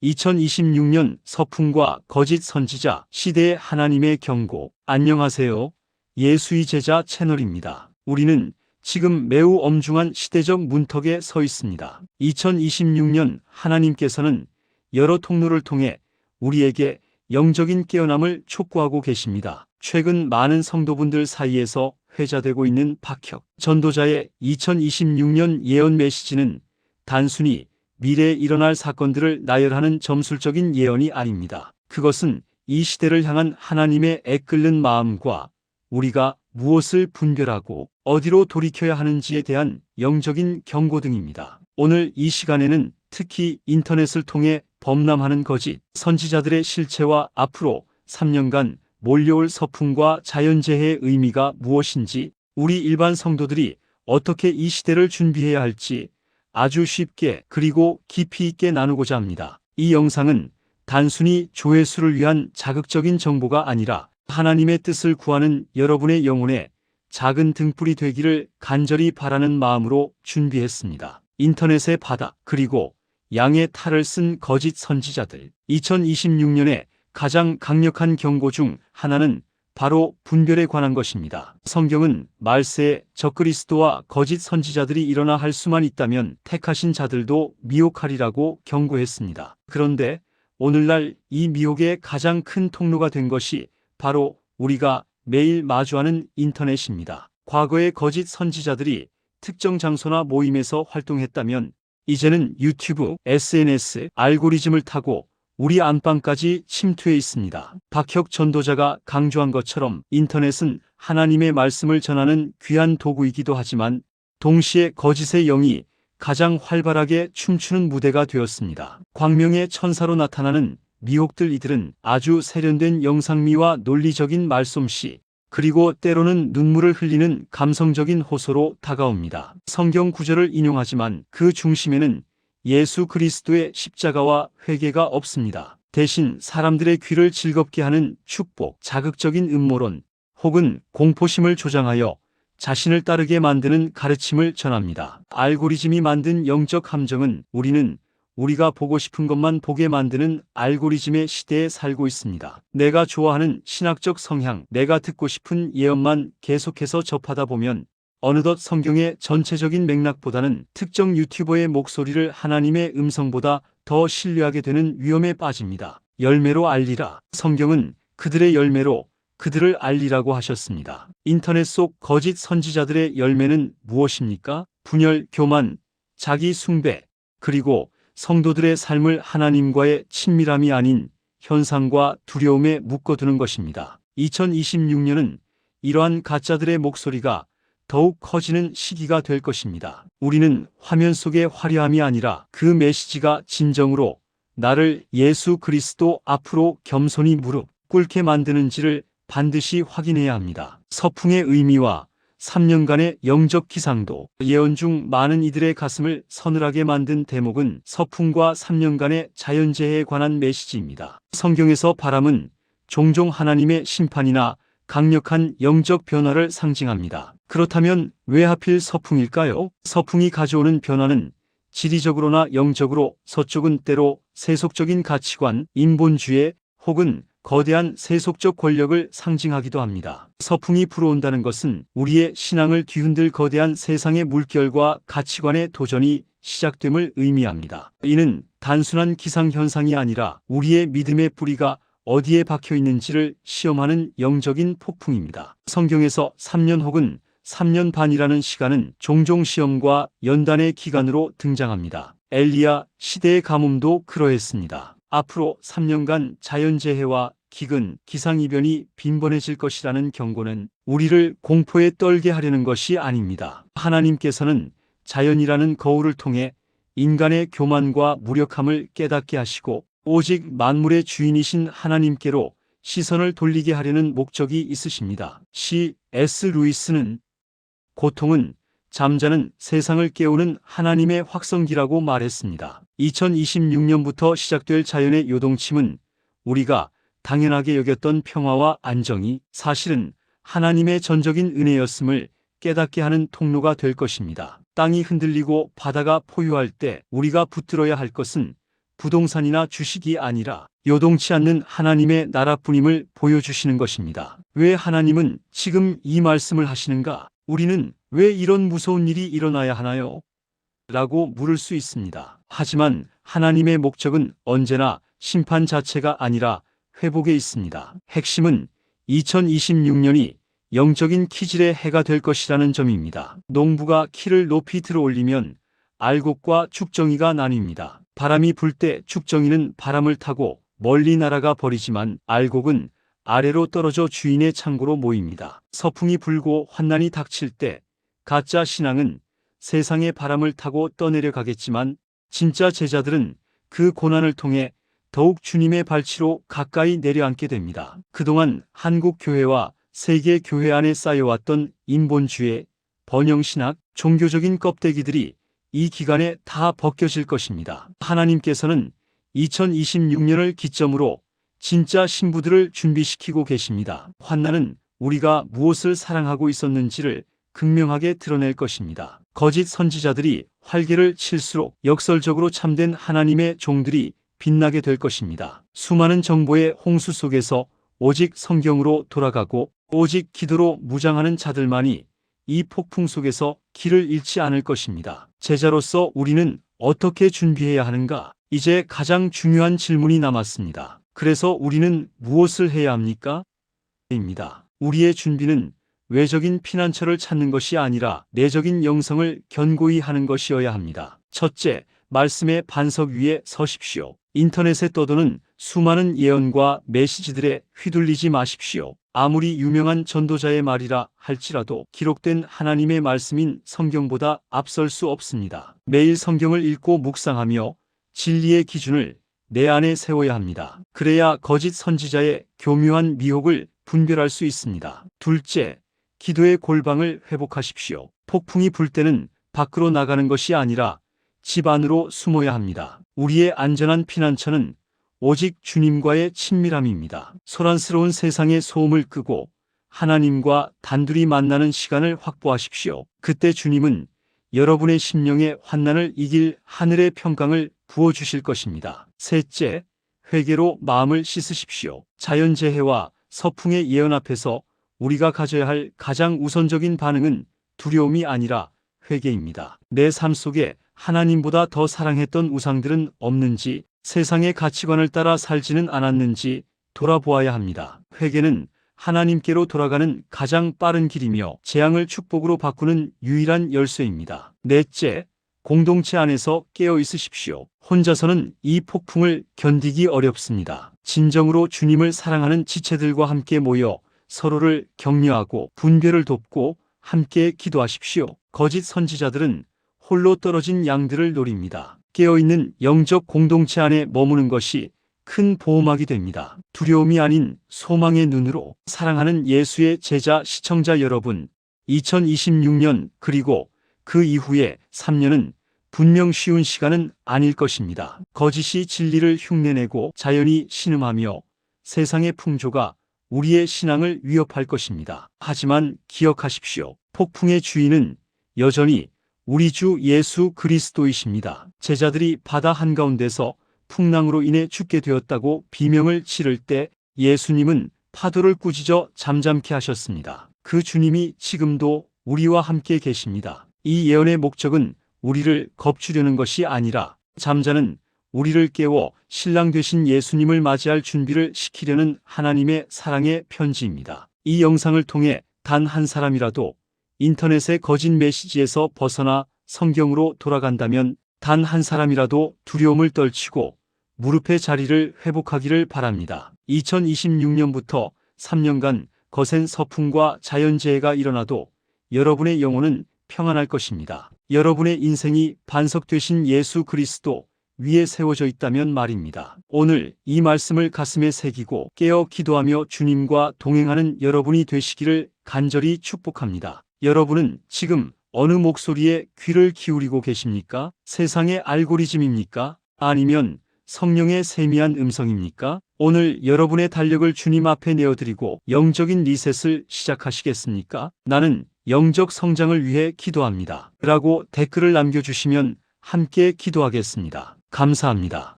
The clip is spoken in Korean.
2026년 서풍과 거짓 선지자 시대의 하나님의 경고. 안녕하세요. 예수의 제자 채널입니다. 우리는 지금 매우 엄중한 시대적 문턱에 서 있습니다. 2026년 하나님께서는 여러 통로를 통해 우리에게 영적인 깨어남을 촉구하고 계십니다. 최근 많은 성도분들 사이에서 회자되고 있는 박혁 전도자의 2026년 예언 메시지는 단순히 미래에 일어날 사건들을 나열하는 점술적인 예언이 아닙니다. 그것은 이 시대를 향한 하나님의 애끓는 마음과 우리가 무엇을 분별하고 어디로 돌이켜야 하는지에 대한 영적인 경고 등입니다. 오늘 이 시간에는 특히 인터넷을 통해 범람하는 거짓 선지자들의 실체와 앞으로 3년간 몰려올 서풍과 자연재해의 의미가 무엇인지, 우리 일반 성도들이 어떻게 이 시대를 준비해야 할지 아주 쉽게 그리고 깊이 있게 나누고자 합니다. 이 영상은 단순히 조회수를 위한 자극적인 정보가 아니라 하나님의 뜻을 구하는 여러분의 영혼에 작은 등불이 되기를 간절히 바라는 마음으로 준비했습니다. 인터넷의 바다 그리고 양의 탈을 쓴 거짓 선지자들. 2026년에 가장 강력한 경고 중 하나는 바로 분별에 관한 것입니다. 성경은 말세에 적그리스도와 거짓 선지자들이 일어나 할 수만 있다면 택하신 자들도 미혹하리라고 경고했습니다. 그런데 오늘날 이 미혹의 가장 큰 통로가 된 것이 바로 우리가 매일 마주하는 인터넷입니다. 과거의 거짓 선지자들이 특정 장소나 모임에서 활동했다면 이제는 유튜브, SNS, 알고리즘을 타고 우리 안방까지 침투해 있습니다. 박혁 전도자가 강조한 것처럼 인터넷은 하나님의 말씀을 전하는 귀한 도구이기도 하지만 동시에 거짓의 영이 가장 활발하게 춤추는 무대가 되었습니다. 광명의 천사로 나타나는 미혹들, 이들은 아주 세련된 영상미와 논리적인 말솜씨, 그리고 때로는 눈물을 흘리는 감성적인 호소로 다가옵니다. 성경 구절을 인용하지만 그 중심에는 예수 그리스도의 십자가와 회개가 없습니다. 대신 사람들의 귀를 즐겁게 하는 축복, 자극적인 음모론, 혹은 공포심을 조장하여 자신을 따르게 만드는 가르침을 전합니다. 알고리즘이 만든 영적 함정은 우리가 보고 싶은 것만 보게 만드는 알고리즘의 시대에 살고 있습니다. 내가 좋아하는 신학적 성향, 내가 듣고 싶은 예언만 계속해서 접하다 보면 어느덧 성경의 전체적인 맥락보다는 특정 유튜버의 목소리를 하나님의 음성보다 더 신뢰하게 되는 위험에 빠집니다. 열매로 알리라. 성경은 그들의 열매로 그들을 알리라고 하셨습니다. 인터넷 속 거짓 선지자들의 열매는 무엇입니까? 분열, 교만, 자기 숭배, 그리고 성도들의 삶을 하나님과의 친밀함이 아닌 현상과 두려움에 묶어두는 것입니다. 2026년은 이러한 가짜들의 목소리가 더욱 커지는 시기가 될 것입니다. 우리는 화면 속의 화려함이 아니라 그 메시지가 진정으로 나를 예수 그리스도 앞으로 겸손히 무릎 꿇게 만드는지를 반드시 확인해야 합니다. 서풍의 의미와 3년간의 영적 기상도. 예언 중 많은 이들의 가슴을 서늘하게 만든 대목은 서풍과 3년간의 자연재해에 관한 메시지입니다. 성경에서 바람은 종종 하나님의 심판이나 강력한 영적 변화를 상징합니다. 그렇다면 왜 하필 서풍일까요? 서풍이 가져오는 변화는 지리적으로나 영적으로 서쪽은 때로 세속적인 가치관, 인본주의 혹은 거대한 세속적 권력을 상징하기도 합니다. 서풍이 불어온다는 것은 우리의 신앙을 뒤흔들 거대한 세상의 물결과 가치관의 도전이 시작됨을 의미합니다. 이는 단순한 기상현상이 아니라 우리의 믿음의 뿌리가 어디에 박혀 있는지를 시험하는 영적인 폭풍입니다. 성경에서 3년 혹은 3년 반이라는 시간은 종종 시험과 연단의 기간으로 등장합니다. 엘리야 시대의 가뭄도 그러했습니다. 앞으로 3년간 자연재해와 기근, 기상이변이 빈번해질 것이라는 경고는 우리를 공포에 떨게 하려는 것이 아닙니다. 하나님께서는 자연이라는 거울을 통해 인간의 교만과 무력함을 깨닫게 하시고 오직 만물의 주인이신 하나님께로 시선을 돌리게 하려는 목적이 있으십니다. C.S. 루이스는 고통은 잠자는 세상을 깨우는 하나님의 확성기라고 말했습니다. 2026년부터 시작될 자연의 요동침은 우리가 당연하게 여겼던 평화와 안정이 사실은 하나님의 전적인 은혜였음을 깨닫게 하는 통로가 될 것입니다. 땅이 흔들리고 바다가 포효할 때 우리가 붙들어야 할 것은 부동산이나 주식이 아니라 요동치 않는 하나님의 나라뿐임을 보여주시는 것입니다. 왜 하나님은 지금 이 말씀을 하시는가? 우리는 왜 이런 무서운 일이 일어나야 하나요? 라고 물을 수 있습니다. 하지만 하나님의 목적은 언제나 심판 자체가 아니라 회복에 있습니다. 핵심은 2026년이 영적인 키질의 해가 될 것이라는 점입니다. 농부가 키를 높이 들어올리면 알곡과 죽정이가 나뉩니다. 바람이 불 때 죽정이는 바람을 타고 멀리 날아가 버리지만 알곡은 아래로 떨어져 주인의 창고로 모입니다. 서풍이 불고 환난이 닥칠 때 가짜 신앙은 세상의 바람을 타고 떠내려 가겠지만 진짜 제자들은 그 고난을 통해 더욱 주님의 발치로 가까이 내려앉게 됩니다. 그동안 한국 교회와 세계 교회 안에 쌓여왔던 인본주의, 번영신학, 종교적인 껍데기들이 이 기간에 다 벗겨질 것입니다. 하나님께서는 2026년을 기점으로 진짜 신부들을 준비시키고 계십니다. 환난은 우리가 무엇을 사랑하고 있었는지를 극명하게 드러낼 것입니다. 거짓 선지자들이 활개를 칠수록 역설적으로 참된 하나님의 종들이 빛나게 될 것입니다. 수많은 정보의 홍수 속에서 오직 성경으로 돌아가고 오직 기도로 무장하는 자들만이 이 폭풍 속에서 길을 잃지 않을 것입니다. 제자로서 우리는 어떻게 준비해야 하는가? 이제 가장 중요한 질문이 남았습니다. 그래서 우리는 무엇을 해야 합니까? 입니다. 우리의 준비는 외적인 피난처를 찾는 것이 아니라 내적인 영성을 견고히 하는 것이어야 합니다. 첫째, 말씀의 반석 위에 서십시오. 인터넷에 떠도는 수많은 예언과 메시지들에 휘둘리지 마십시오. 아무리 유명한 전도자의 말이라 할지라도 기록된 하나님의 말씀인 성경보다 앞설 수 없습니다. 매일 성경을 읽고 묵상하며 진리의 기준을 내 안에 세워야 합니다. 그래야 거짓 선지자의 교묘한 미혹을 분별할 수 있습니다. 둘째, 기도의 골방을 회복하십시오. 폭풍이 불 때는 밖으로 나가는 것이 아니라 집 안으로 숨어야 합니다. 우리의 안전한 피난처는 오직 주님과의 친밀함입니다. 소란스러운 세상의 소음을 끄고 하나님과 단둘이 만나는 시간을 확보하십시오. 그때 주님은 여러분의 심령의 환난을 이길 하늘의 평강을 부어주실 것입니다. 셋째, 회개로 마음을 씻으십시오. 자연재해와 서풍의 예언 앞에서 우리가 가져야 할 가장 우선적인 반응은 두려움이 아니라 회개입니다. 내 삶 속에 하나님보다 더 사랑했던 우상들은 없는지, 세상의 가치관을 따라 살지는 않았는지 돌아보아야 합니다. 회개는 하나님께로 돌아가는 가장 빠른 길이며 재앙을 축복으로 바꾸는 유일한 열쇠입니다. 넷째, 공동체 안에서 깨어 있으십시오. 혼자서는 이 폭풍을 견디기 어렵습니다. 진정으로 주님을 사랑하는 지체들과 함께 모여 서로를 격려하고 분별을 돕고 함께 기도하십시오. 거짓 선지자들은 홀로 떨어진 양들을 노립니다. 깨어있는 영적 공동체 안에 머무는 것이 큰 보호막이 됩니다. 두려움이 아닌 소망의 눈으로 사랑하는 예수의 제자 시청자 여러분, 2026년 그리고 그 이후의 3년은 분명 쉬운 시간은 아닐 것입니다. 거짓이 진리를 흉내내고 자연이 신음하며 세상의 풍조가 우리의 신앙을 위협할 것입니다. 하지만 기억하십시오. 폭풍의 주인은 여전히 우리 주 예수 그리스도이십니다. 제자들이 바다 한가운데서 풍랑으로 인해 죽게 되었다고 비명을 지를 때 예수님은 파도를 꾸짖어 잠잠케 하셨습니다. 그 주님이 지금도 우리와 함께 계십니다. 이 예언의 목적은 우리를 겁주려는 것이 아니라 잠자는 우리를 깨워 신랑 되신 예수님을 맞이할 준비를 시키려는 하나님의 사랑의 편지입니다. 이 영상을 통해 단 한 사람이라도 인터넷의 거짓 메시지에서 벗어나 성경으로 돌아간다면 단 한 사람이라도 두려움을 떨치고 무릎의 자리를 회복하기를 바랍니다. 2026년부터 3년간 거센 서풍과 자연재해가 일어나도 여러분의 영혼은 평안할 것입니다. 여러분의 인생이 반석 되신 예수 그리스도 위에 세워져 있다면 말입니다. 오늘 이 말씀을 가슴에 새기고 깨어 기도하며 주님과 동행하는 여러분이 되시기를 간절히 축복합니다. 여러분은 지금 어느 목소리에 귀를 기울이고 계십니까? 세상의 알고리즘입니까? 아니면 성령의 세미한 음성입니까? 오늘 여러분의 달력을 주님 앞에 내어드리고 영적인 리셋을 시작하시겠습니까? 나는 영적 성장을 위해 기도합니다. 라고 댓글을 남겨주시면 함께 기도하겠습니다. 감사합니다.